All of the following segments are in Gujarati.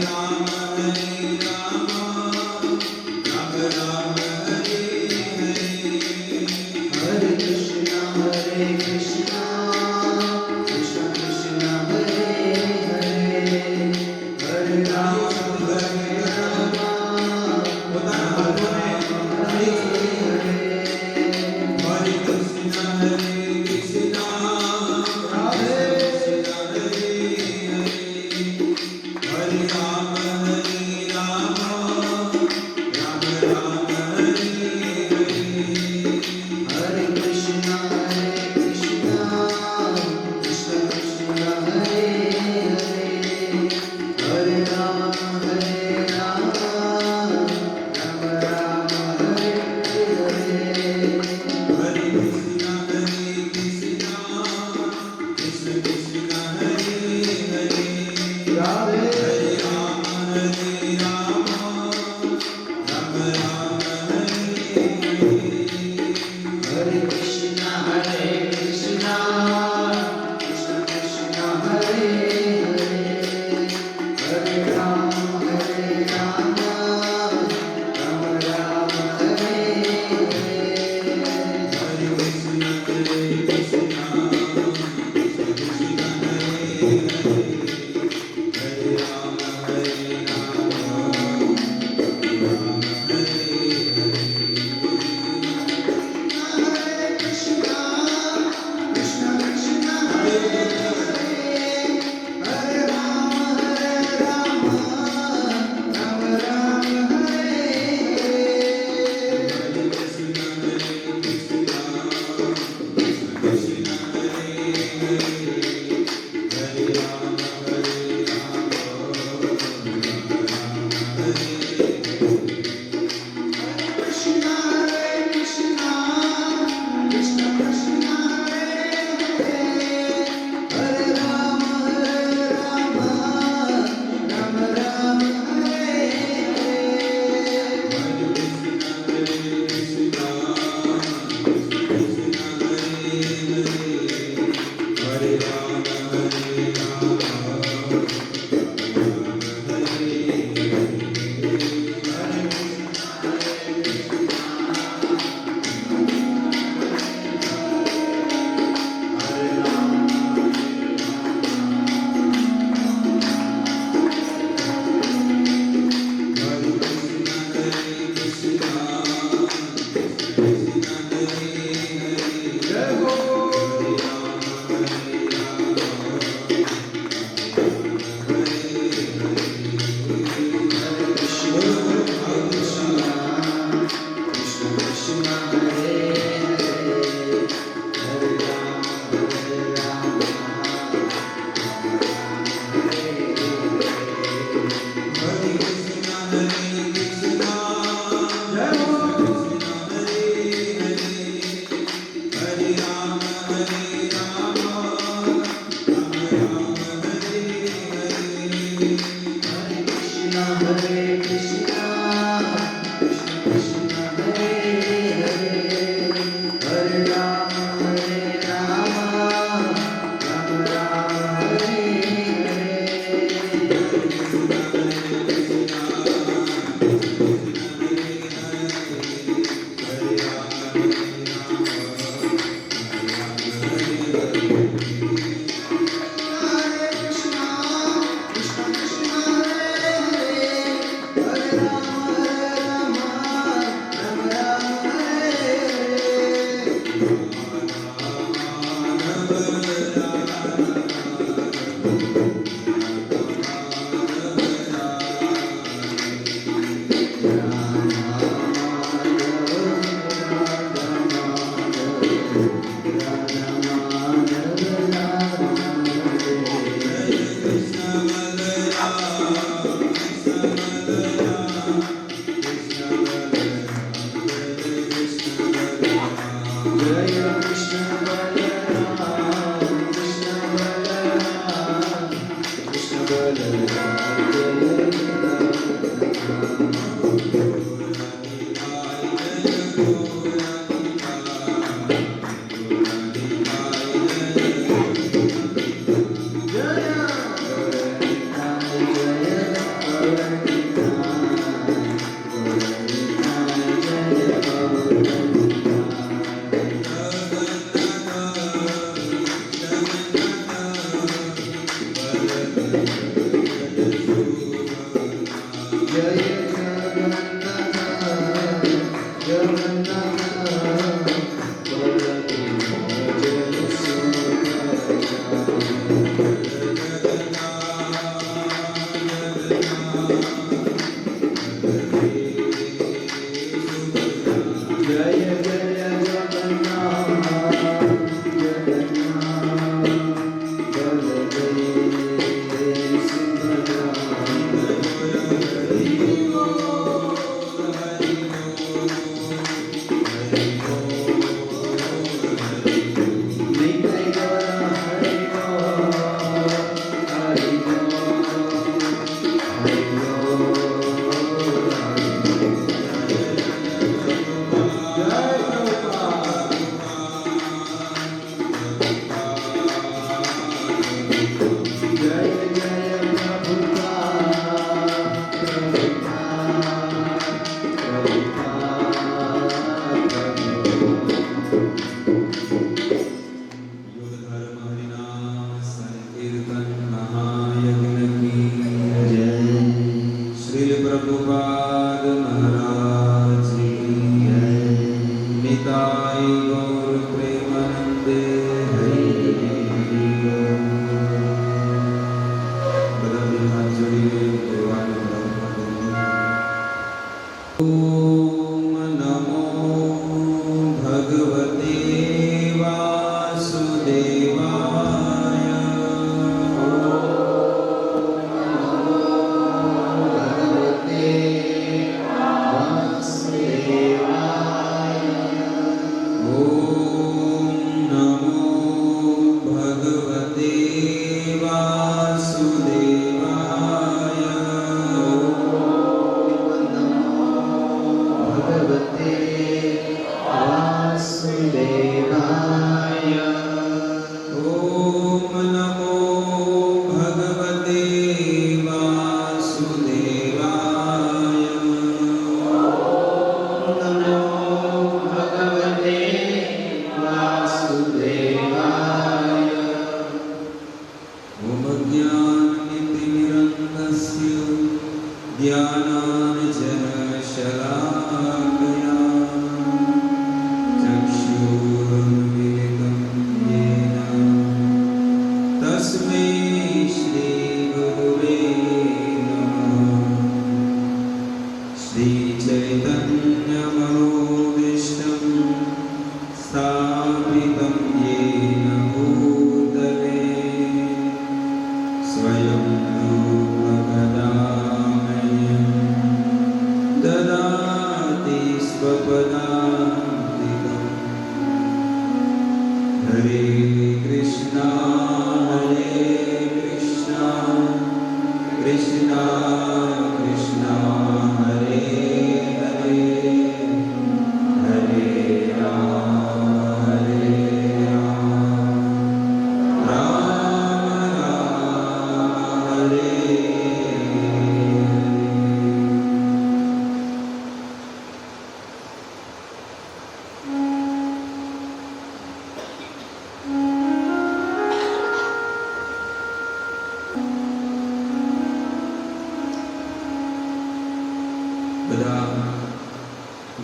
Hare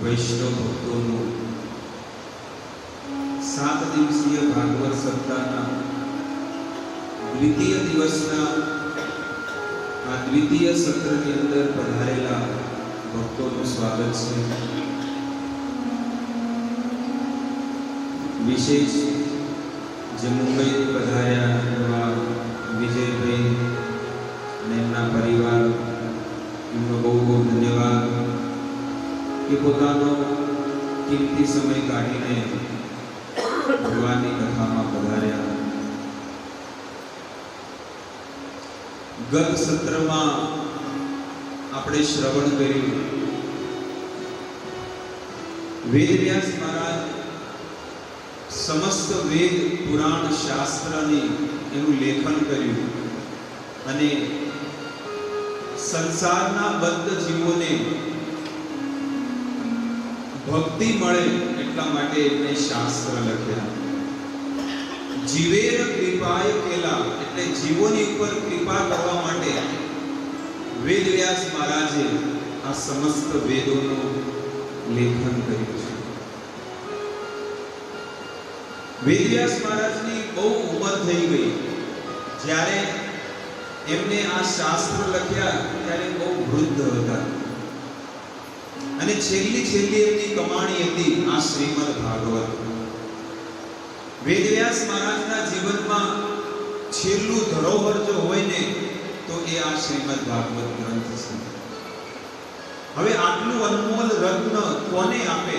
વૈષ્ણવ ભક્તોનું 7 દિવસીય ભાગવત સપ્તાહના દ્વિતીય દિવસના આ દ્વિતીય સત્રની અંદર પધારેલા ભક્તોનું સ્વાગત છે. વિશેષ જે મુંબઈથી પધાર્યા એવા વિજયભાઈ અને એમના પરિવાર, એમનો બહુ બહુ ધન્યવાદ કે પોતાનો કિંમતી સમય કાઢીને ભગવાનની કથામાં પધાર્યા. ગત સત્રમાં આપણે શ્રવણ કર્યું, વેદવ્યાસ મહારાજ સમસ્ત વેદ પુરાણ શાસ્ત્રની એનું લેખન કર્યું અને સંસારના બંધ જીવોને ભક્તિ મળે એટલા માટે એમને શાસ્ત્ર લખ્યા. જીવેર કૃપાય કેલા એટલે જીવોની ઉપર કૃપા કરવા માટે વેદવ્યાસ મહારાજે આ સમસ્ત વેદોનું લેખન કર્યું છે. વેદવ્યાસ મહારાજની બહુ ઉંમર થઈ ગઈ. જ્યારે એમને આ શાસ્ત્ર લખ્યા ત્યારે બહુ વૃદ્ધ હતા અને છેલ્લી એમની કમાણી હતી આ શ્રીમદ ભાગવત. વેદવ્યાસ મહારાજના જીવનમાં છેલ્લું ધરોહર જો હોય ને તો એ આ શ્રીમદ ભાગવત ગ્રંથ છે. હવે આટલું અનમોલ રત્ન કોને આપે?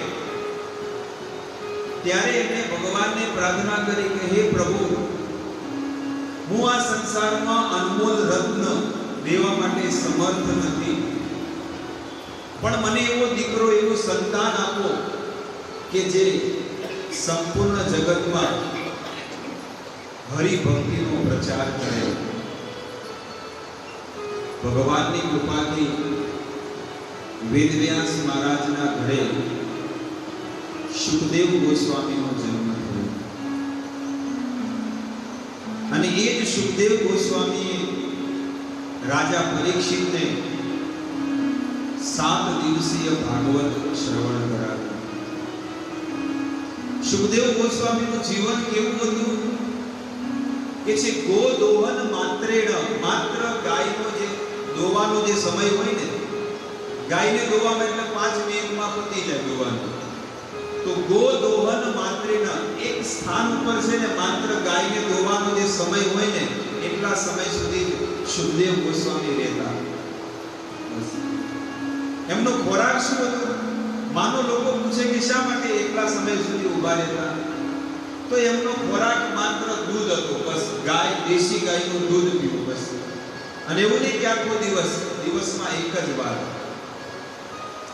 ત્યારે એમણે ભગવાનને પ્રાર્થના કરી કે હે પ્રભુ, હું આ સંસારમાં અનમોલ રત્ન દેવા માટે સમર્થ નથી, પણ મને એવો દીકરો, એવું સંતાન આપો કે જે સંપૂર્ણ જગતમાં હરિભક્તિનો પ્રચાર કરે. ભગવાનની કૃપાથી વેદવ્યાસ મહારાજના ઘરે સુખદેવ ગોસ્વામીનો જન્મ થયો અને એ જ સુખદેવ ગોસ્વામીએ રાજા પરીક્ષિતને 7 દિવસીય ભાગવત શ્રવણ કરાવ્યું. સુખદેવ ગોસ્વામીનું જીવન કેવું હતું કે છે ગોદોહન માત્રેણ, માત્ર ગાયનો જે દોવાનો જે સમય હોય ને, ગાયને દોવામાં એટલે 5 મિનિટમાં પતી જાય દોવાનું, તો ગોદોહન માત્રેણ એક સ્થાન ઉપર છે ને માત્ર ગાયને દોવાનો જે સમય હોય ને એટલા સમય સુધી સુખદેવ ગોસ્વામી રહેતા. એમનો ખોરાક શું હતો? માનો લોકો પૂછે કે શા માટે એટલા સમય સુધી ઊભા રહેતા, તો એમનો ખોરાક માત્ર દૂધ હતો. બસ ગાય, દેશી ગાયનું દૂધ પીવું બસ. અને એવું નહીં કે આખો દિવસમાં એક જ વાર,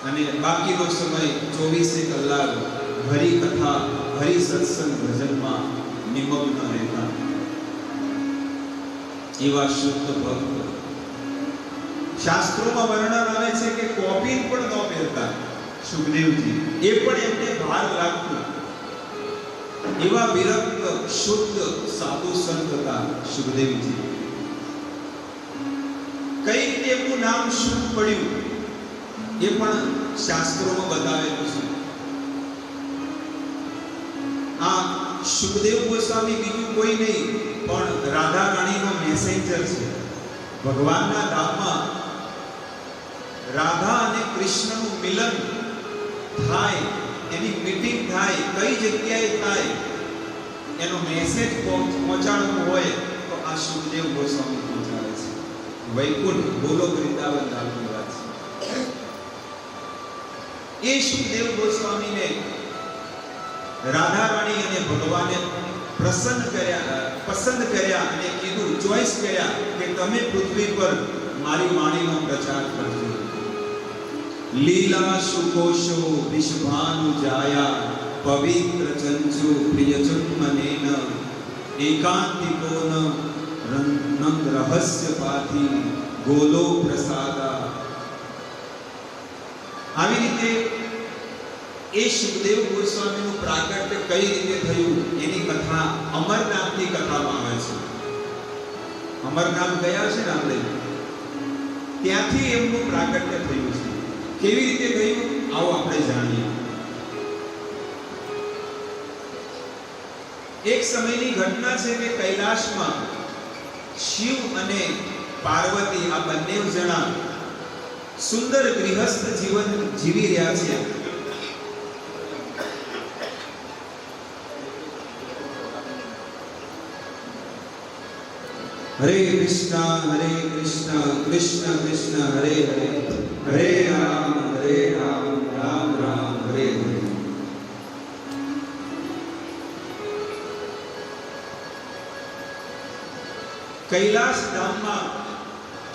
અને બાકીનો સમય 24 કલાક હરિ કથા, હરિ સત્સંગ, ભજનમાં નિમગ્ન રહેતા. એવા શુદ્ધ ભક્ત. શાસ્ત્રોમાં વર્ણન આવે છે કે કોપી પણ ન પહેરતા સુખદેવજી, એ પણ એમને ભાર લાગતું. એવા વિરક્ત, શુદ્ધ, સાધુ સંત હતા સુખદેવજી. કઈ રીતે એમનું નામ શું પડ્યું એ પણ શાસ્ત્રોમાં બતાવેલું છે. આ સુખદેવ ગોસ્વામી બીજું કોઈ નહીં પણ રાધા રાણીનો મેસેન્જર છે. ભગવાનના ધામમાં રાધા અને કૃષ્ણનું મિલન થાય, એની મીટિંગ થાય, કઈ જગ્યાએ થાય, એનો મેસેજ પહોંચાડવો હોય તો આ સુખદેવ ગોસ્વામી પહોંચાડે છે. વૈકુંઠ, ગોલોક, વૃંદાવન ધામની વાત છે. એ સુખદેવ ગોસ્વામીને રાધા રાણી અને ભગવાને પસંદ કર્યા અને કીધું, ચોઈસ કર્યા કે તમે પૃથ્વી પર મારી વાણીનો પ્રચાર કરજો. લીલા સુકોશો વિશ્વાનુ જાયા પવિત્ર ચંચુ પ્રિયજન્મનેન એકાંતિકોન નંદ રહસ્ય પાથી ગોલો પ્રસાદા. આવી રીતે એ સુખદેવ ગોસ્વામીનું પ્રાગટ્ય કઈ રીતે થયું એની કથા અમરનાથની કથામાં આવે છે. અમરનાથ ગયા છે ને આપણે, ત્યાંથી એમનું પ્રાગટ્ય થયું છે. કેવી રીતે થયું આવો આપણે જાણીએ. એક સમયની ઘટના છે કે કૈલાશમાં શિવ અને પાર્વતી આ બંને જણા સુંદર ગૃહસ્થ જીવન જીવી રહ્યા છે. હરે કૃષ્ણ કૃષ્ણ કૃષ્ણ હરે હરે, હરે રામ રામ રામ હરે હરે. કૈલાશ ધામમાં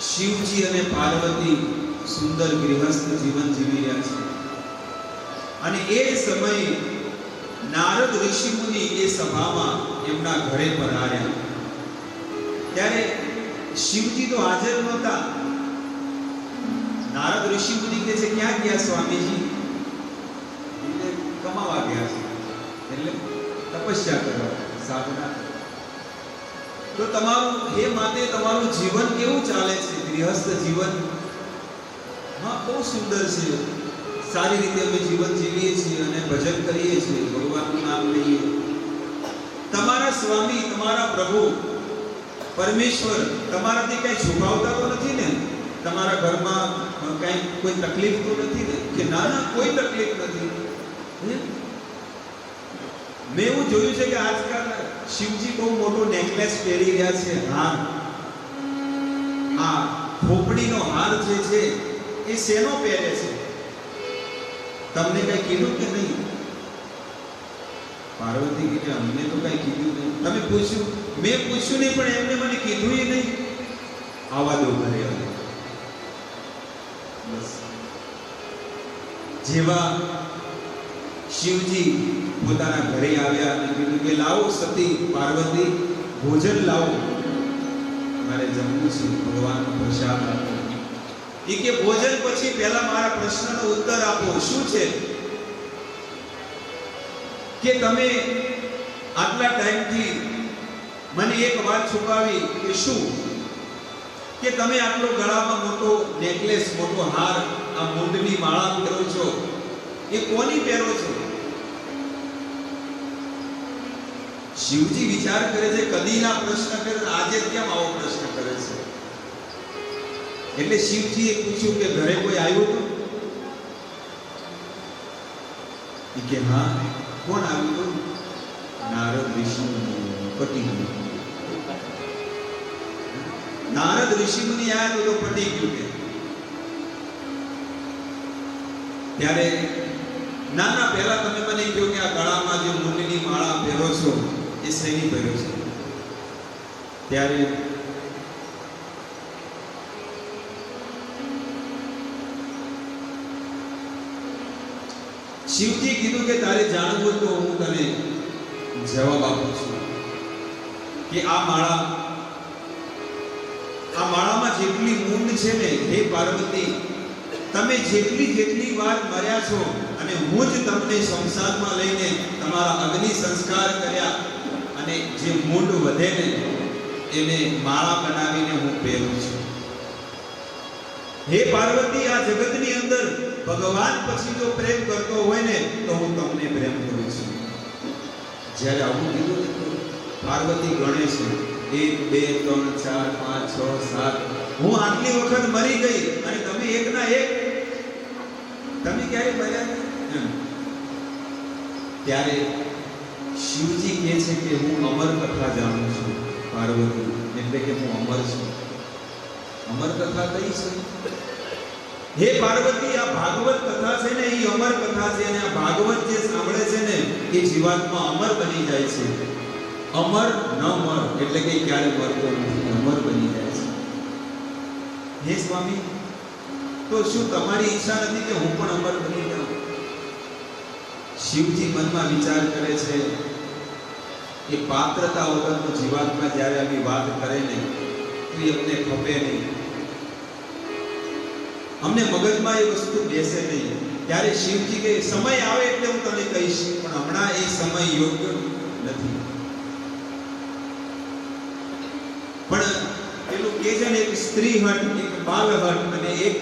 શિવજી અને પાર્વતી સુંદર ગૃહસ્થ જીવન જીવી રહ્યા છે. અને એ સમયે નારદ ઋષિ મુનિ એ સભામાં એમના ઘરે પધાર્યા. ત્યારે શિવજી તો હાજર નહોતા. નારદ ઋષિ મુનિ કહે છે, ક્યાં ગયા સ્વામીજી? એટલે કમાવા ગયા છે, એટલે તપસ્યા કરવા, સાધના. તો તમારું, હે માતે, તમારું જીવન કેવું ચાલે છે? ગૃહસ્થ જીવન હા, બહુ સુંદર છે, સારી રીતે અમે જીવન જીવીએ છીએ અને ભજન કરીએ છીએ, ભગવાનનું નામ લઈએ. તમારા સ્વામી, તમારા પ્રભુ પરમેશ્વર તમારાથી કઈ છુપાવતા તો નથી ને? તમારા ઘરમાં કઈ કોઈ તકલીફ તો નથી ને? કે ના ના, કોઈ તકલીફ નથી. મેં એવું જોયું છે કે આજકાલ શિવજી બહુ મોટો નેકલેસ પહેરી રહ્યા છે, હાર. આ ખોપડીનો હાર જે છે એ શેનો પહેરે છે? તમને કઈ કીધું કે નહીં? પાર્વતી કે અમને તો કઈ કીધું નહીં. તમે પૂછ્યું? મેં પૂછ્યું નહીં, પણ એમને મને કીધું નહીં. આવા દો ઘરે. બસ જેવા શિવજી પોતાના ઘરે આવ્યા અને કીધું કે લાવો સતી પાર્વતી, ભોજન લાવો, મારે જમવું છે, ભગવાનનો પ્રસાદ આપો. એ કે ભોજન પછી પહેલા મારા પ્રશ્નનો ઉત્તર આપો. શું છે કે તમે આટલા ટાઈમથી મને એક વાત છુપાવી કે શું? કે તમે આટલો ગળામાં મોટો નેકલેસ, મોટો હાર, આ મૂંડની માળા પહેરો છો, એ કોની પહેરો છો? શિવજી વિચાર કરે છે, કદીના પ્રશ્ન કરે, આજે કેમ આવો પ્રશ્ન કરે છે? એટલે શિવજીએ પૂછ્યું કે ઘરે કોઈ આવ્યું હતું? કે હા. કોણ આવ્યું હતું? નારદ ઋષિ પતિ. નારદ ઋષિ મુનિ આવ્યા તો પતિ ગયું. કે ત્યારે ના ના, પહેલા તમે મને કહો કે આ ગળામાં જે મૂંડની માળા પહેરો છો એ શેની પહેરો છો? ત્યારે શિવજી કીધું કે તારે જાણવું તો હું તને જવાબ આપું છું કે આ માળામાં જેટલી મૂંડ છે ને, હે પાર્વતી, તમે જેટલી વાર મર્યા છો અને હું જ તમને સંસારમાં લઈને તમારા અગ્નિ સંસ્કાર કર્યા અને જે મૂંડ વધે ને એને માળા બનાવીને હું પહેરું છું. હે પાર્વતી, આ જગતની અંદર ભગવાન પછી જો પ્રેમ કરતો હોય ને તો હું તમને પ્રેમ કરું છું. જ્યારે આવું કીધું ને તો પાર્વતી ગણે છે 1 2 3 4 5 6 7. હું આટલી વખત મરી ગઈ અને તમે એકના એક, તમે ક્યારે મર્યા? ત્યારે શિવજી કહે છે કે હું અમર કથા જાણું છું પાર્વતી, એટલે કે હું અમર છું. અમર કથા કઈ છે? હે પાર્વતી, આ ભાગવત કથા છે ને, એ અમર કથા છે અને આ ભાગવત જે સાંભળે છે ને એ જીવાત્મા અમર બની જાય છે. અમર ન મર, એટલે કે ક્યારે મરતો નથી, અમર બની જાય છે. હે સ્વામી, તો શું તમારી ઈચ્છા નથી કે હું પણ અમર બની જાઉં? શિવજી મનમાં વિચાર કરે છે કે પાત્રતા વગરનો જીવાત્મા જ્યારે આવી વાત કરે ને તો એ અમને ખપે નહીં, અમને મગજમાં એ વસ્તુ બેસે નહીં. ત્યારે શિવજી કે સમય આવે એટલે હું તને કહીશ, પણ હમણાં એ સમય યોગ્ય નથી. પણ પેલું કે છે ને, એક સ્ત્રી હટ, એક બાલ હટ અને એક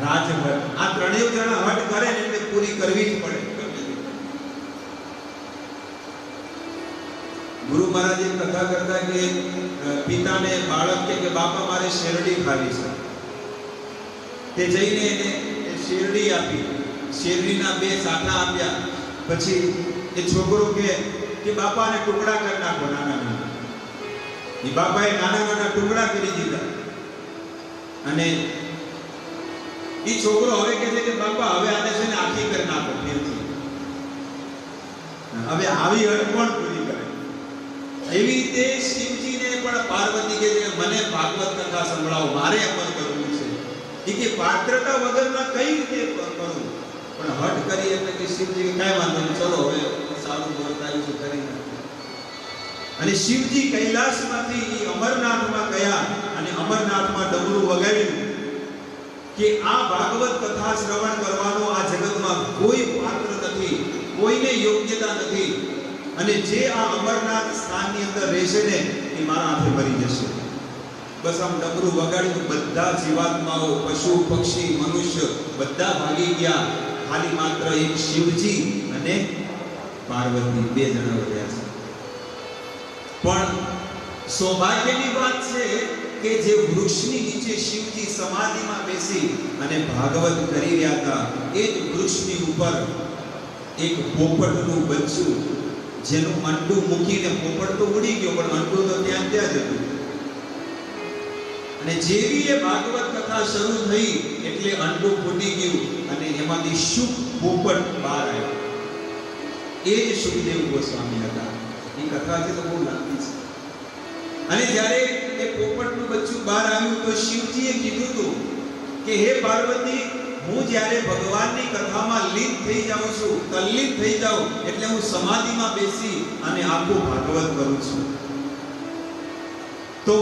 રાજ હટ, આ ત્રણેય જણા હટ કરે ને એટલે પૂરી કરવી જ પડે. ગુરુ મહારાજે કથા કરતા કે પિતાને બાળક કે બાપા મારે શેરડી ખાવી છે, તે જઈને એને શેરડી આપી, શેરડીના 2 સાઠા આપ્યા. પછી એ છોકરો કે બાપાને ટુકડા કરી નાખો, નાના નાના. એ બાપાએ નાના નાના ટુકડા કરી દીધા અને એ છોકરો હવે કહે છે કે બાપા હવે આને છે ને આખી કરી નાખો ફેરથી. હવે આવી હટ કોણ પૂરી કરે? એવી રીતે શિવજીને પણ પાર્વતી કે મને ભાગવત કથા સંભળાવો, મારે અમર કરવું છે. એ કે પાત્રતા વગરના કઈ રીતે કરું? પણ હટ કરી એટલે કે શિવજી કાંઈ વાંધો નહીં, ચલો હવે સારું બોલતા છે કરી નાખો. અને શિવજી કૈલાસમાંથી અમરનાથમાં ગયા અને અમરનાથમાં ડમરું વગાડ્યું કે આ ભાગવત કથા શ્રવણ કરવાનો આ જગતમાં કોઈ પાત્ર નથી, કોઈને યોગ્યતા નથી, અને જે આ અમરનાથ સ્થાનની અંદર રહેશે ને એ મારા હાથે મરી જશે. બસ આમ ડમરું વગાડ્યું, બધા જીવાત્માઓ, પશુ પક્ષી મનુષ્ય બધા ભાગી ગયા. ખાલી માત્ર એક શિવજી અને પાર્વતી બે જણા રહ્યા છે. પણ સૌભાગ્યની વાત છે કે જે વૃક્ષની નીચે શિવજી સમાધિમાં બેસી અને ભાગવત કરી રહ્યા હતા, એ જ વૃક્ષની ઉપર એક પોપટનું બચ્ચું, જેનું અંડું મૂકીને પોપટ તો ઉડી ગયો પણ અંડું તો ત્યાં જ હતું. અને જેવી એ ભાગવત કથા શરૂ થઈ એટલે અંડું ફૂટી ગયું અને એમાંથી શુક પોપટ બહાર આવ્યો. એ જ સુખદેવ ગોસ્વામી હતા. એ કથા છે તો બહુ લાંબી છે. અને જ્યારે એ પોપટનું બચ્ચું બહાર આવ્યું તો શિવજીએ કીધું હતું કે હે પાર્વતી, હું જ્યારે ભગવાનની કથામાં લીન થઈ જાઉં છું, તલ્લીન થઈ જાઉં એટલે હું સમાધિમાં બેસી અને આખું ભાગવત કરું છું. તો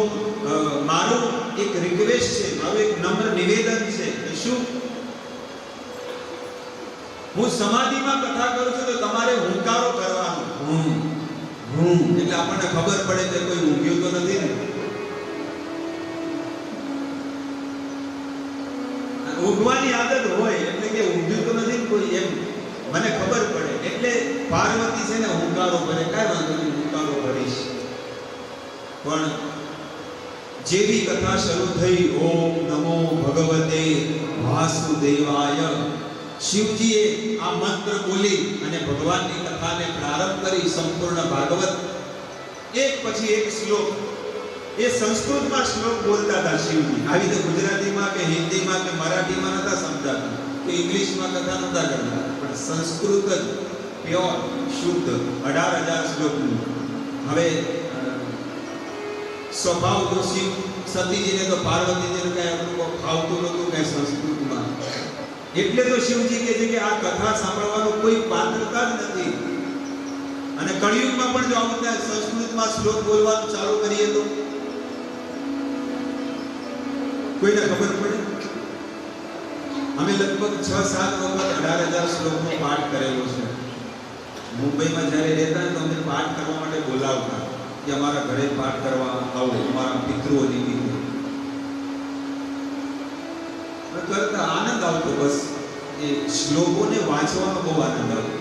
મારું એક રિક્વેસ્ટ છે, મારું એક નમ્ર નિવેદન છે કે શું હું સમાધિમાં કથા કરું છું તો તમારે હુંકારો કરવાનો. એટલે આપણને ખબર પડે કે કોઈ ઊંઘ્યું તો નથી ને. ઊંઘવાની આદત હોય એટલે કે ઊંઘ્યું તો નથી કોઈ, એમ મને ખબર પડે. એટલે પાર્વતી છે ને હુંકારો કરે, કાંઈ વાંધો નહીં, હુંકારો કરીશ. પણ જેવી કથા શરૂ થઈ, ઓમ નમો ભગવતે વાસુદેવાય, શિવજીએ આ મંત્ર બોલી અને ભગવાનની કથાને પ્રારંભ કરી. સંપૂર્ણ ભાગવત એક પછી એક શ્લોક, એ સંસ્કૃતમાં શ્લોક બોલતા હતા શિવજી. આવી રીતે ગુજરાતીમાં કે હિન્દીમાં કે મરાઠીમાં નતા સમજાતા કે ઇંગ્લિશમાં કથા નતા કરતા, પણ સંસ્કૃત જ પ્યોર શુદ્ધ 18,000 શ્લોકનું. હવે સ્વભાવ દોષી સતીજીને તો પાર્વતીજીને કઈ અનુભવ ફાવતું નહોતું કઈ સંસ્કૃતમાં. એટલે તો શિવજી કહે છે કે આ કથા સાંભળવાનું કોઈ પાત્રતા જ નથી. અને કળિયુગમાં પણ જો આવું થાય સંસ્કૃતમાં શ્લોક બોલવાનું ચાલુ કરીએ તો કોઈને ખબર પડે? અમે લગભગ 6-7 વખત 18,000 શ્લોકનો પાઠ કરેલો છે. મુંબઈમાં જ્યારે રહેતા તો અમને પાઠ કરવા માટે બોલાવતા કે અમારા ઘરે પાઠ કરવા આવો, અમારા પિતૃઓ નિમિત્તે કરતા આનંદ આવતો. બસ એ શ્લોકોને વાંચવાનો બહુ આનંદ આવતો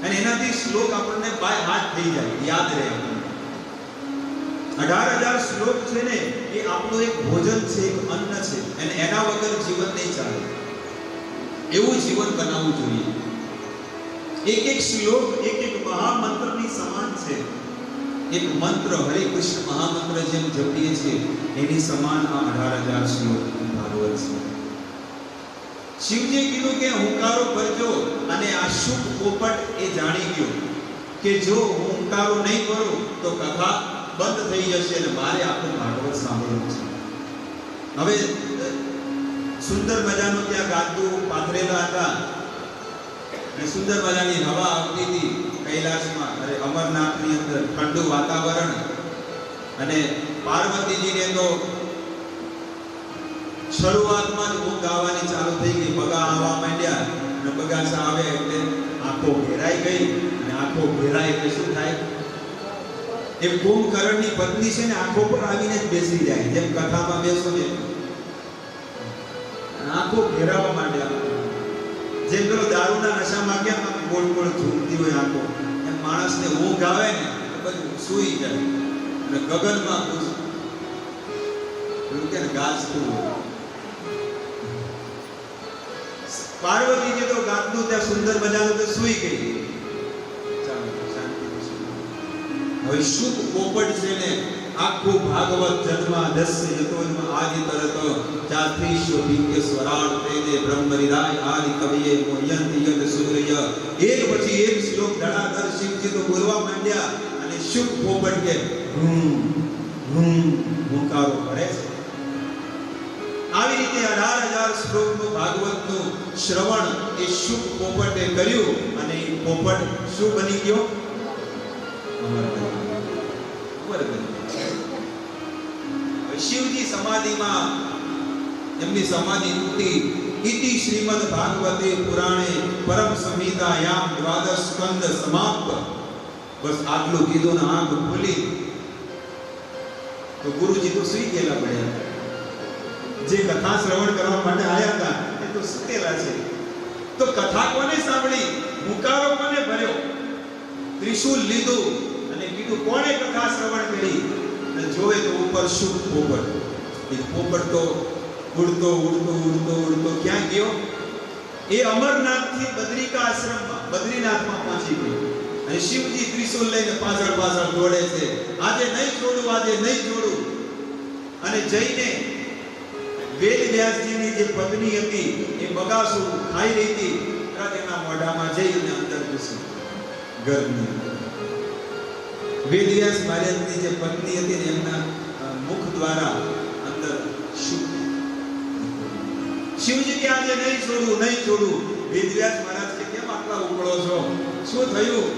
અને એનાથી શ્લોક આપણને બાય હાર્ટ થઈ જાય, યાદ રહે આપણને. 18,000 શ્લોક છે ને એ આપણું એક ભોજન છે, એક અન્ન છે, અને એના વગર જીવન નહીં ચાલે. એવું જીવન બનાવવું જોઈએ. એક એક શ્લોક એક એક મહામંત્રની સમાન છે. એક મંત્ર હરે કૃષ્ણ મહામંત્ર જેમ જપીએ છીએ એની સમાન આ 18,000 શ્લોક ભાગવત છે. શિવજીએ કીધું કે હુંકારો કરજો, અને આ શુક પોપટ એ જાણી ગયો કે જો હું હુંકારો નહીં કરું તો કથા બંધ થઈ જશે અને મારે આખું ભાગવત સાંભળવું છે. હવે સુંદર મજાનું ત્યાં ગાદલું પાથરેલા હતા અને સુંદર મજાની હવા આવતી હતી કૈલાસમાં, અરે અમરનાથની અંદર ઠંડુ વાતાવરણ. અને પાર્વતીજીને તો શરૂઆતમાં જ ઊંઘ આવવાની ચાલુ થઈ ગઈ. બગા આવવા માંડ્યા અને બગાસા આવે એટલે આંખો ઘેરાઈ ગઈ. અને આંખો ઘેરાય એટલે શું થાય? એ કુંભકર્ણની પત્ની છે ને આંખો પર આવીને જ બેસી જાય, જેમ કથામાં બેસો ને આંખો ઘેરાવા માંડ્યા. જેમ પેલો દારૂના નશામાં કેમ ગોળ ગોળ ઝૂમતી હોય આંખો, એમ માણસને ઊંઘ આવે ને તો બધું સૂઈ જાય અને ગગનમાં એવું કે ગાજતું. પાર્વતીજી તો ગાજતું ત્યાં સુંદર મજાનું તો સૂઈ ગઈ. હવે શુક પોપટ છે ને આખું ભાગવત જન્મા દસ્ય યતોજમાં આદિ તરત ચાત્રીશ્વ ભીકે સ્વરાળ તેજે બ્રહ્મરિદાય આદિ કવિયે મોયંતિ યત સૂર્ય. એક પછી એક શ્લોક ધડાધડ શિવજી તો બોલવા માંડ્યા અને શુક પોપટ કે હુંકારો કરે છે. આવી રીતે 18,000 શ્લોકનું ભાગવતનું શ્રવણ એ શુક પોપટે કર્યું અને એ પોપટ શું બની ગયો? શિવજી સમાધિમાં, એમની સમાધિ તૂટી. ઇતિ શ્રીમદ ભાગવતે પુરાણે પરમ સંહિતાયામ દ્વાદશ સ્કંદ સમાપ્ત. બસ આટલું કીધું ને આંખ ખુલી. તો ગુરુજી તો સુઈ ગયેલા પડ્યા. જે કથા શ્રવણ કરવા માટે આવ્યા હતા એ તો સુતેલા છે. તો કથા કોને સાંભળી? મુકારો કોને ભર્યો? ત્રિશૂલ લીધું અને કીધું કોણે કથા શ્રવણ કરી? અને જોવે તો ઉપર શુભ પોપટ. એ પોપટ તો ઉડતો ઉડતો ઉડતો ઉડતો ક્યાં ગયો? એ અમરનાથથી બદ્રિકા આશ્રમમાં, બદ્રીનાથમાં પહોંચી ગયો. અને શિવજી ત્રિશૂલ લઈને પાછળ પાછળ દોડે છે. આજે નહીં છોડું, આજે નહીં છોડું. અને જઈને વેદવ્યાસજીની જે પત્ની હતી એ બગાસુર ખાઈ રહી હતી, તેના મોઢામાં જઈને અંદર ઘૂસી ગર્ભની. વેદવ્યાસ મહારાજની જે પત્ની હતી ને એમના મુખ દ્વારા અંદર શિવજી કે આજે નહીં છોડું, નહીં છોડું. વેદવ્યાસ મહારાજ કે કેમ આટલા ઉકળો છો? શું થયું?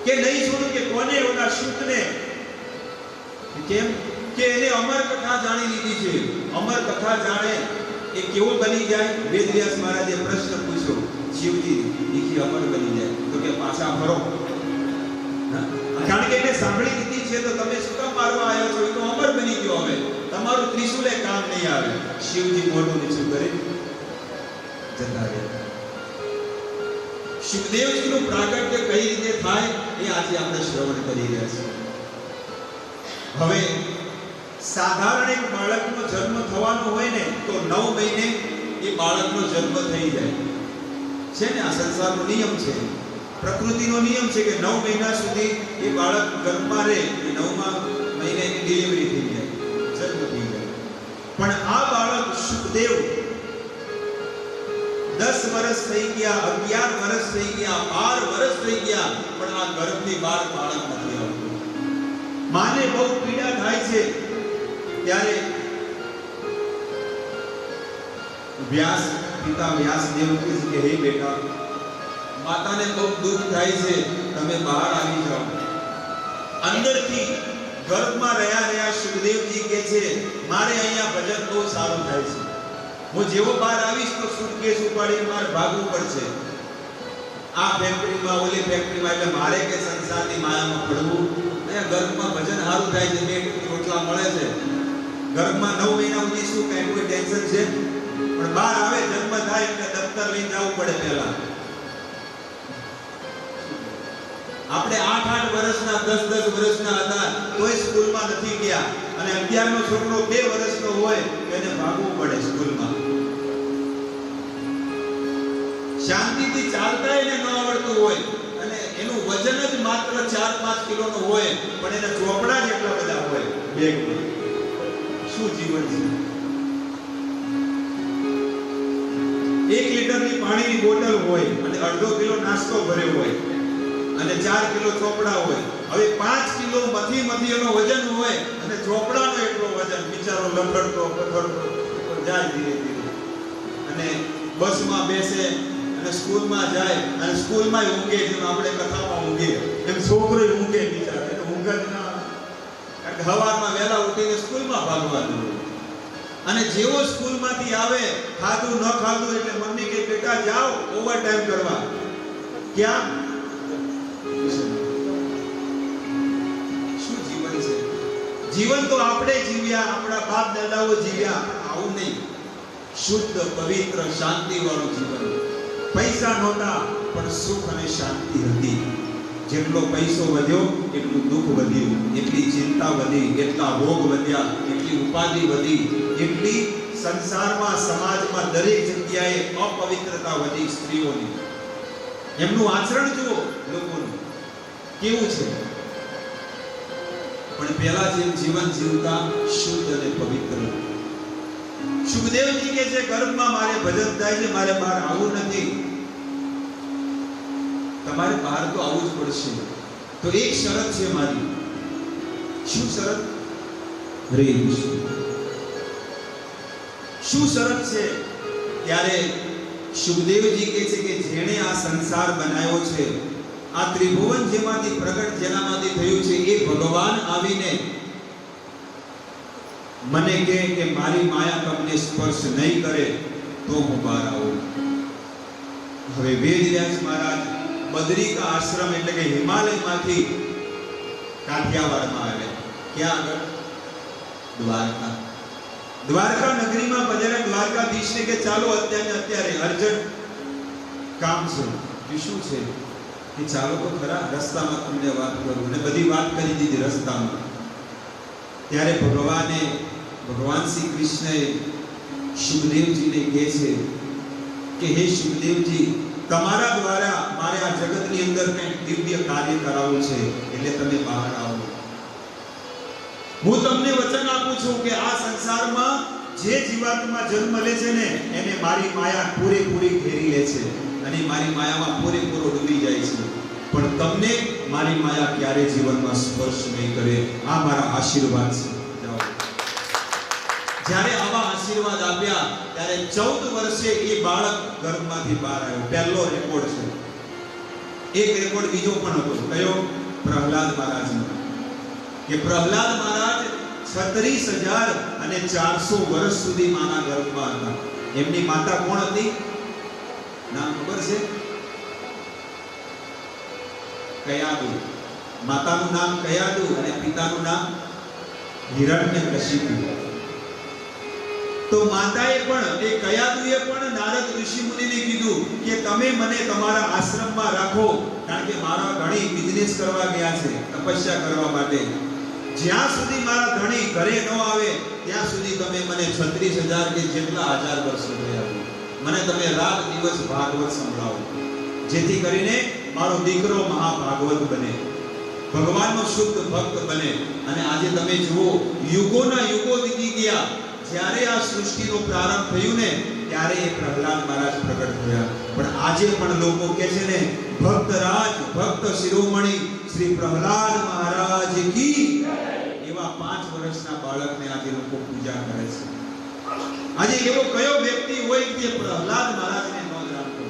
કે નહીં છોડું. કે કોને? ઓલા શુકને. કેમ? કે એને અમર કથા જાણી લીધી છે. અમર કથા જાણે એ કેવું બની જાય? વેદવ્યાસ મહારાજે પ્રશ્ન પૂછ્યો શિવજી, એ અમર બની જાય તો કે પાછા ફરો. કારણ કે એને સાંભળી લીધી છે તો તમે શું કામ મારવા આવ્યો છો? એ તો અમર બની ગયો. હવે તમારું ત્રિશૂલે કામ નહીં આવે. શિવજી મોઢું નીચું કરી જતા રહ્યા. શુકદેવજીનું પ્રાગટ્ય કઈ રીતે થાય એ આજે આપણે શ્રવણ કરી રહ્યા છીએ. હવે સાધારણ એક બાળકનો જન્મ થવાનો હોય ને તો 9 મહિને એ બાળકનો જન્મ થઈ જાય છે ને. આ સંસારનો નિયમ છે, પ્રકૃતિનો નિયમ છે કે 9 મહિના સુધી એ બાળક ગર્ભમાં રહે. 9મા મહિને એની ડિલિવરી થઈ જાય, જન્મ થઈ જાય. પણ આ બાળક શુકદેવ 10 વર્ષ થઈ ગયા, 11 વર્ષ થઈ ગયા, 12 વર્ષ થઈ ગયા, પણ આ ગર્ભની બહાર બાળક નથી આવતું. માને બહુ પીડા થાય છે. ત્યારે પિતા વ્યાસદેવ કહે છે કે હે બેટા, માતાને બહુ દુઃખ થાય છે, તમે બહાર આવી જાઓ. અંદરથી ગર્ભમાં રહ્યા સુખદેવજી કહે છે મારે અહીંયા ભજન બહુ સારું થાય છે. હું જેવો બહાર આવીશ તો સુટકેસ ઉપાડીને મારે ભાગવું પડશે. આ ફેક્ટરીમાં, ઓલી ફેક્ટરીમાં, એટલે મારે કે સંસારની માયામાં પડવું. અહીંયા ગર્ભમાં ભજન સારું થાય છે, 2 રોટલા મળે છે. ગર્ભમાં 9 મહિના સુધી શું કઈ કોઈ ટેન્શન છે? પણ બહાર આવે, જન્મ થાય એટલે દફતર લઈને જવું પડે. પહેલા આપણે 8 વર્ષના, 10 વર્ષના હતા તોય સ્કૂલમાં નથી ગયા. અને 11નો છોકરો 2 વર્ષનો હોય એને ભાગવું પડે સ્કૂલમાં. શાંતિથી ચાલતા એને ન આવડતું હોય અને એનું વજન જ માત્ર 4-5 કિલોનું હોય, પણ એના ચોપડા જેટલા બધા હોય બેગમાં. શું જીવન છે? 1 લીટરની પાણીની બોટલ હોય અને 1/2 કિલો નાસ્તો ભર્યો હોય અને 4 કિલો ચોપડા હોય. હવે 5 કિલો મથી એનો વજન હોય અને ચોપડાનો એટલો વજન. બિચારો લંગડતો પથડતો જાય ધીરે ધીરે. અને બસમાં બેસે અને સ્કૂલમાં જાય અને સ્કૂલમાં ઊંઘે. જેમ આપણે કથામાં ઊંઘે એમ છોકરો ઊંઘે બિચારો. એટલે ઊંઘ જ ના. સવારમાં વહેલા ઉઠીને સ્કૂલમાં ભાગવાનું. અને જેવો સ્કૂલમાંથી આવે, ખાધું ન ખાધું એટલે મમ્મી કે બેટા જાઓ ઓવર ટાઈમ કરવા. ક્યાં? શું જીવન છે? જીવન તો આપણે જીવ્યા, આપણા બાપ દાદાઓ જીવ્યા. આવું નહીં. શુદ્ધ, પવિત્ર, શાંતિ વાળું જીવન. પૈસા નહોતા પણ સુખ અને શાંતિ હતી. જેટલો પૈસો વધ્યો એટલું દુઃખ વધ્યું, એટલી ચિંતા વધી, એટલા રોગ વધ્યા, એટલી ઉપાધિ વધી, એટલી સંસારમાં, સમાજમાં દરેક જગ્યાએ અપવિત્રતા વધી. સ્ત્રીઓની એમનું આચરણ જુઓ લોકોનું કેવું છે. પણ પહેલા જેમ જીવન જીવતા શુદ્ધ અને પવિત્ર. સુખદેવજી કે છે ગર્ભમાં મારે ભજન થાય છે, મારે બહાર આવવું નથી. તમારે બહાર તો આવવું જ પડશે. તો એક શરત છે મારી. શું શરત? હરે કૃષ્ણ. શું શરત છે? ત્યારે સુખદેવજી કહે છે કે જેણે આ સંસાર બનાવ્યો છે, આ ત્રિભુવન જેમાંથી પ્રગટ જેનામાંથી થયું છે, એ ભગવાન આવીને મને કહે કે મારી માયા તમને સ્પર્શ નહીં કરે તો હું બહાર આવું. હવે વેદવ્યાસ મહારાજ બદ્રિકા આશ્રમ એટલે કે હિમાલયમાંથી કાઠિયાવાડમાં આવ્યા. ક્યાં આગળ? દ્વારકા. દ્વારકા નગરીમાં પધાર્યા. દ્વારકાધીશને કે ચાલો અત્યારે અર્જન્ટ કામ છે. એ શું છે કે ચાલો તો ખરા, રસ્તામાં તમને વાત કરું. અને બધી વાત કરી દીધી રસ્તામાં. ત્યારે ભગવાન શ્રી કૃષ્ણએ શુકદેવજીને કહે છે કે હે શુકદેવજી, તમારા દ્વારા મારે આ જગતની અંદર કંઈક દિવ્ય કાર્ય કરાવવું છે, એટલે તમે બહાર આવો. હું તમને વચન આપું છું કે આ સંસારમાં જે જીવાત્મા જન્મ લે છે ને, એને મારી માયા પૂરેપૂરી ઘેરી લે છે અને મારી માયામાં પૂરેપૂરો ડૂબી જાય છે. પણ તમને મારી માયા ક્યારે જીવનમાં સ્પર્શ નહીં કરે. આ મારા આશીર્વાદ છે. જ્યારે આવા આશીર્વાદ આપ્યા ત્યારે 14 વર્ષે એ બાળક ગર્ભમાંથી બહાર આવ્યો. પહેલો રેકોર્ડ છે. એક રેકોર્ડ બીજો પણ હતો. કયો? પ્રહલાદ મહારાજનો. કે પ્રહલાદ મહારાજ 36,400 વર્ષ સુધી માના ગર્ભમાં હતા. એમની માતા કોણ હતી? નામ ખબર છે? કયાદુ. માતાનું નામ કયાદુ અને પિતાનું નામ હિરણ્યકશિપુ. તો માતાએ પણ, એ કયાદુએ પણ નારદ ઋષિ મુનિને કીધું કે તમે મને તમારા આશ્રમમાં રાખો, કારણ કે મારા ધણી બિઝનેસ કરવા ગયા છે, તપસ્યા કરવા માટે. જ્યાં સુધી મારા ધણી ઘરે ન આવે ત્યાં સુધી તમે મને 36,000 કે જેટલા હજાર વર્ષો થયા મને તમે રાત દિવસ ભાગવત સંભળાવો, જેથી કરીને મારો દીકરો મહાભાગવત બને, ભગવાનનો શુદ્ધ ભક્ત બને. અને આજે તમે જુઓ, યુગોના યુગો વીતી ગયા. જ્યારે આ સૃષ્ટિનો પ્રારંભ થયું ને, ત્યારે એ પ્રહલાદ મહારાજ પ્રગટ થયા. પણ આજે પણ લોકો કહે છે ને, ભક્તરાજ ભક્ત શિરોમણી શ્રી પ્રહલાદ મહારાજ કી. એવા 5 વર્ષના બાળકને આજે લોકો પૂજા કરે છે. આજે એવો કયો વ્યક્તિ હોય કે પ્રહલાદ મહારાજને ન જાણતો?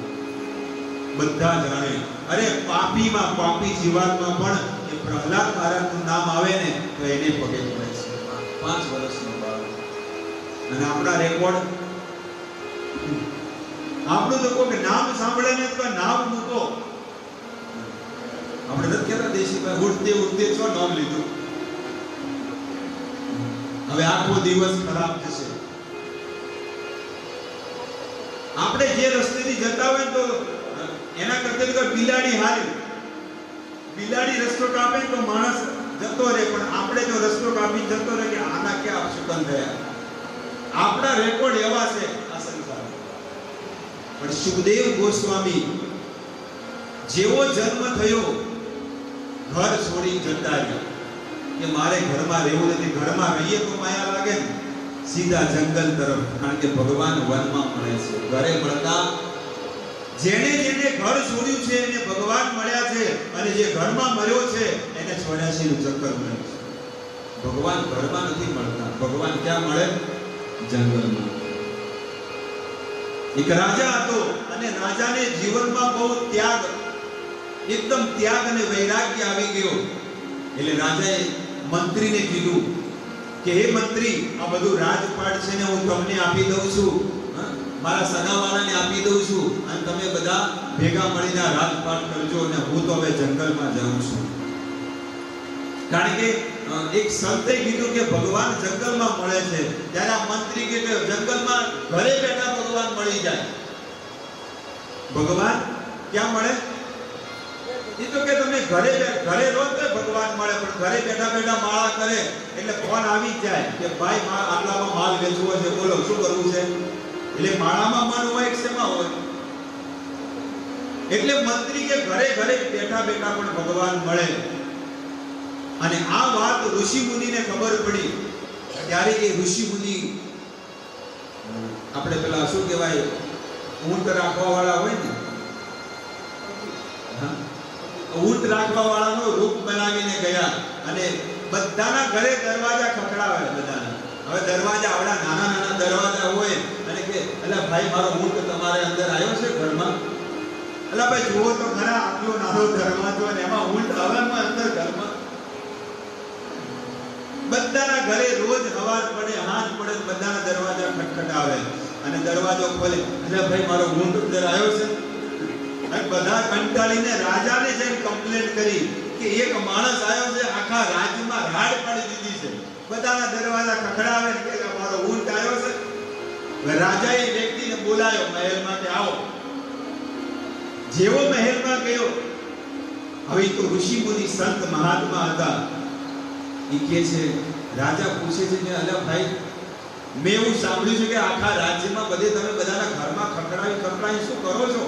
બધા જાણે. અરે પાપીમાં પાપી જીવાતમાં પણ એ પ્રહલાદ મહારાજનું નામ આવે ને તો એને પગે પડે છે. 5 વર્ષનો બાળક. અને આપણા રેકોર્ડ, આપણું તો કોઈ નામ સાંભળે ને તો નામ મૂકો. આપણે નથી કહેતા દેશીભાઈ ઉઠતે ઉઠતે છો નામ લીધું. હવે આખો દિવસ ખરાબ થશે. આપણે જે રસ્તેથી જતા હોય તો એના કરતા તો બિલાડી હારી. બિલાડી રસ્તો કાપે તો માણસ જતો રહે, પણ આપણે જો રસ્તો કાપી જતો રહે કે આના ક્યાં અપશુકન થયા. આપણા રેકોર્ડ એવા છે આ સંસાર. પણ સુખદેવ ગોસ્વામી જેવો જન્મ થયો, ઘર છોડી જતા રહ્યા કે મારે ઘરમાં રહેવું નથી. ઘરમાં રહીએ તો માયા લાગે ને, સીધા જંગલ તરફ. કારણ કે ભગવાન વનમાં મળે છે. ઘરે મળતા જેને જેને ઘર છોડ્યું છે એને ભગવાન મળ્યા છે, અને જે ઘરમાં મળ્યો છે એને 84 નું ચક્કર મળ્યું છે. ભગવાન ઘરમાં નથી મળતા. ભગવાન ક્યાં મળે? જંગલમાં. એક રાજા હતો અને રાજાને જીવનમાં બહુ ત્યાગ, એકદમ ત્યાગ અને વૈરાગ્ય આવી ગયો. એટલે રાજાએ મંત્રીને કીધું કે હે મંત્રી, આ બધું રાજપાટ છે ને હું તમને આપી દઉં છું, મારા સગાવાળાને આપી દઉં છું, અને તમે બધા ભેગા મળીને રાજપાટ કરજો, અને હું તો હવે જંગલમાં જાઉં છું. કારણ કે એક સંતે કીધું કે ભગવાન જંગલમાં મળે છે. ત્યારે આ મંત્રી કે જંગલમાં ઘરે બેઠા ભગવાન મળી જાય. ભગવાન ક્યાં મળે? એ તો કે તમે ઘરે રહો તો ભગવાન મળે, પણ ઘરે બેઠા બેઠા માળા કરે એટલે ફોન આવી જ જાય કે ભાઈ આટલામાં માલ વેચવો છે, બોલો શું કરવું છે. એટલે માળામાં મન હોય કે શેમાં હોય? એટલે મંત્રી કે ઘરે બેઠા બેઠા પણ ભગવાન મળે. અને આ વાત ઋષિ મુનિને ખબર પડી. ત્યારે એ ઋષિ મુનિ, આપણે પેલા શું કહેવાય, ઊંટ રાખવા વાળા હોય ને, ઊંટ રાખવા વાળાનો રૂપ બનાવીને ગયા અને બધાના ઘરે દરવાજા ખખડાવે. બધાના હવે દરવાજા આવડા નાના દરવાજા હોય અને કે અલા ભાઈ મારો ઊંટ તમારે અંદર આવ્યો છે ઘરમાં. અલા ભાઈ જુઓ તો ખરા, આટલો નાનો દરવાજો અને એમાં ઊંટ હવામાં અંદર ઘરમાં. બધાના ઘરે રોજ સવાર પડે હાથ પડે બધાના દરવાજા ખટખટાવે અને દરવાજો ખોલે. અલા ભાઈ મારો ઊંટ અંદર આવ્યો છે. અને બધા કંટાળીને રાજાને જઈને કમ્પ્લેન્ટ કરી કે એક માણસ આવ્યો છે, આખા રાજ્યમાં રાડ પાડી દીધી છે, બધાના દરવાજા ખખડાવે ને કે મારો ઊંટ આવ્યો છે. રાજાએ વ્યક્તિને બોલાયો મહેલમાં કે આવો. જેવો મહેલમાં ગયો, હવે તો ઋષિ મુનિ સંત મહાત્મા હતા. એ કહે છે, રાજા પૂછે છે કે અલા ભાઈ, મેં એવું સાંભળ્યું છે કે આખા રાજ્યમાં બધે તમે બધાના ઘરમાં ખખડાવી શું કરો છો?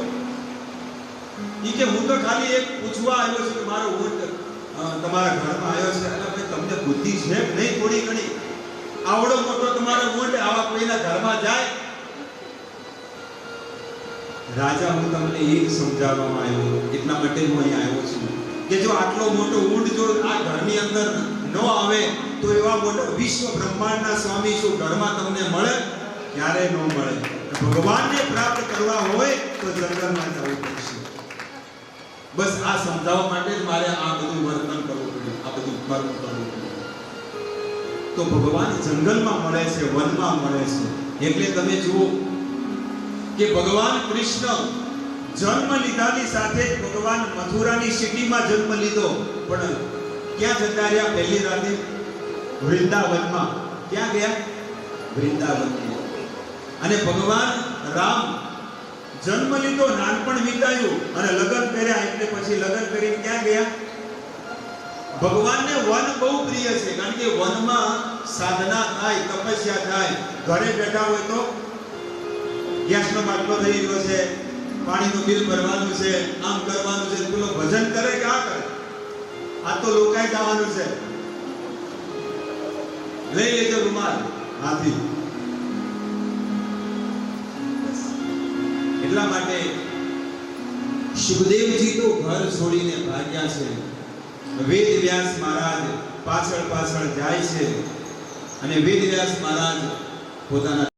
ઈ કે હું તો ખાલી એક પૂછવા આવ્યો છું કે મારો ઊંટ તમારા ઘરમાં આવ્યો છે. અલા ભાઈ, તમને બુદ્ધિ છે કે નહીં થોડી ઘણી? આવડો મોટો તમારો ઊંટ આવા કોઈના ઘરમાં જાય? રાજા, હું તમને એક સમજાવવામાં આવ્યો, એટલા માટે હું અહીંયા આવ્યો છું કે જો આટલો મોટો ઊંટ જો આ ઘરની અંદર ન આવે તો એવા મોટો વિશ્વ બ્રહ્માંડના સ્વામી શું ઘરમાં તમને મળે? ક્યારે ન મળે. ભગવાનને પ્રાપ્ત કરવા હોય તો જંગલમાં જવું પડશે. બસ આ સમજાવવા માટે જ મારે આ બધું વર્તન કરવું પડ્યું, આ બધું કર્મ કરવું પડ્યું. તો ભગવાન જંગલમાં મળે છે, વનમાં મળે છે. એટલે તમે જુઓ કે ભગવાન કૃષ્ણ જન્મ લીધાની સાથે જ ભગવાન મથુરાની સિટીમાં જન્મ લીધો, પણ ક્યાં જતા રહ્યા પહેલી રાતે? વૃંદાવનમાં. ક્યાં ગયા? વૃંદાવનમાં. અને ભગવાન રામ જન્મ લીધો, નાનપણ વીતાયું અને લગ્ન કર્યા. એટલે પછી લગ્ન કરીને ક્યાં ગયા? ભગવાનને વન બહુ પ્રિય છે, કારણ કે વનમાં સાધના થાય, તપસ્યા થાય. ઘરે બેઠા હોય તો ગેસનો બાટલો થઈ ગયો છે, પાણીનું બિલ ભરવાનું છે, આમ કરવાનું છે, પેલો ભજન કરે કે આ કરે? આ તો લોકાઈ જવાનું છે. લઈ લેજો રૂમાલ હાથી. એટલા માટે સુખદેવજી તો ઘર છોડીને ભાગ્યા છે. વેદ વ્યાસ મહારાજ પાછળ જાય છે અને વેદ વ્યાસ મહારાજ પોતાના